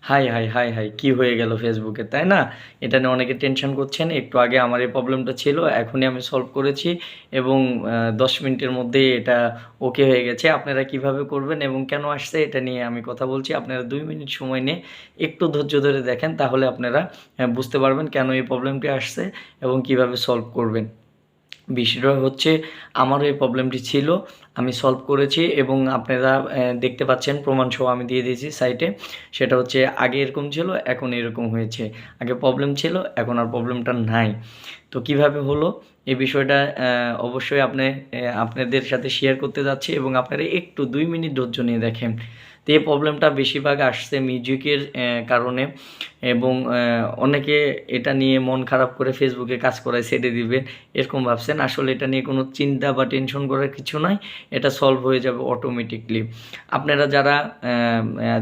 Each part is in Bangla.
হাই হাই হাই হাই কি হয়ে গেল ফেসবুকে, তাই না? এটা নিয়ে অনেকে টেনশন করছেন। একটু আগে আমার এই প্রবলেমটা ছিল, এখনই আমি সলভ করেছি এবং 10 মিনিটের মধ্যেই এটা ওকে হয়ে গেছে। আপনারা কিভাবে করবেন এবং কেন আসছে এটা নিয়ে আমি কথা বলছি। আপনারা 2 মিনিট সময় নিয়ে একটু ধৈর্য ধরে দেখেন, তাহলে আপনারা বুঝতে পারবেন কেন এই প্রবলেমটি আসছে এবং কিভাবে সলভ করবেন। বিষয়টা হচ্ছে, আমারও এই প্রবলেমটি ছিল, আমি সলভ করেছি এবং আপনারা দেখতে পাচ্ছেন, প্রমাণসহ আমি দিয়ে দিয়েছি সাইটে। সেটা হচ্ছে আগে এরকম ছিল, এখন এরকম হয়েছে। আগে প্রবলেম ছিল, এখন আর প্রবলেমটা নাই। তো কিভাবে হলো এই বিষয়টা অবশ্যই আপনাদের সাথে শেয়ার করতে যাচ্ছি এবং আপনারা একটু 2 মিনিট ধৈর্য নিয়ে দেখেন। তো এই প্রবলেমটা বেশিরভাগ আসছে মিউজিকের কারণে এবং অনেকে এটা নিয়ে মন খারাপ করে ফেসবুকে কাজ করায় ছেড়ে দিবে এরকম ভাবছেন। আসলে এটা নিয়ে কোনো চিন্তা বা টেনশন করার কিছু নাই, এটা সলভ হয়ে যাবে অটোমেটিকলি। আপনারা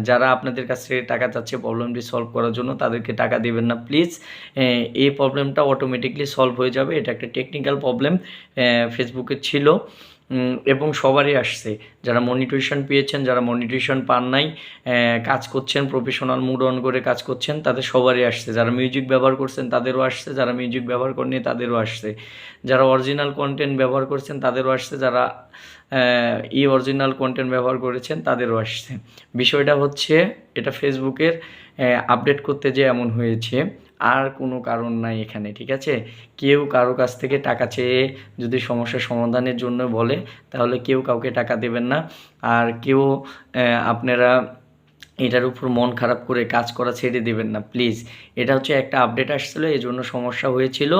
যারা আপনাদের কাছ থেকে টাকা চাচ্ছে প্রবলেমটি সলভ করার জন্য, তাদেরকে টাকা দেবেন না প্লিজ। এই প্রবলেমটা অটোমেটিকলি সলভ হয়ে যাবে। এটা একটা টেকনিক্যাল প্রবলেম ফেসবুকে ছিল এবং সবারই আসছে। যারা মনিটরেশন পেয়েছেন, যারা মনিটরেশন পান নাই, কাজ করছেন, প্রফেশনাল মুড অন করে কাজ করছেন, তাদের সবারই আসছে। যারা মিউজিক ব্যবহার করছেন তাদেরও আসছে, যারা মিউজিক ব্যবহার করেননি তাদেরও আসছে। যারা অরিজিনাল কন্টেন্ট ব্যবহার করছেন তাদেরও আসছে, যারা অরিজিনাল কন্টেন্ট ব্যবহার করেছেন তাদেরও আসছে। বিষয়টা হচ্ছে, এটা ফেসবুকের আপডেট করতে যে এমন হয়েছে, আর কোনো কারণ নাই এখানে, ঠিক আছে? কেউ কারো কাছ থেকে টাকা চেয়ে যদি সমস্যার সমাধানের জন্য বলে, তাহলে কেউ কাউকে টাকা দেবেন না। আর কেউ আপনারা এটার উপর মন খারাপ করে কাজ করা ছেড়ে দেবেন না প্লিজ। এটা হচ্ছে একটা আপডেট আসছিলো, এই জন্য সমস্যা হয়েছিল।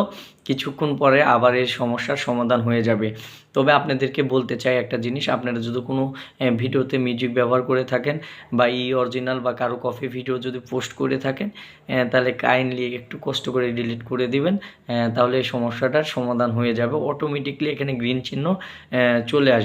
কিছুক্ষণ পরে আবার এই সমস্যার সমাধান হয়ে যাবে। তবে আপনাদেরকে বলতে চাই একটা জিনিস, আপনারা যদি কোনো ভিডিওতে মিউজিক ব্যবহার করে থাকেন বা অরিজিনাল বা কারো কপি ভিডিও যদি পোস্ট করে থাকেন, তাহলে কাইন্ডলি একটু কষ্ট করে ডিলিট করে দিবেন। তাহলে এই সমস্যাটার সমাধান হয়ে যাবে অটোমেটিকলি। এখানে গ্রিন চিহ্ন চলে আসবে।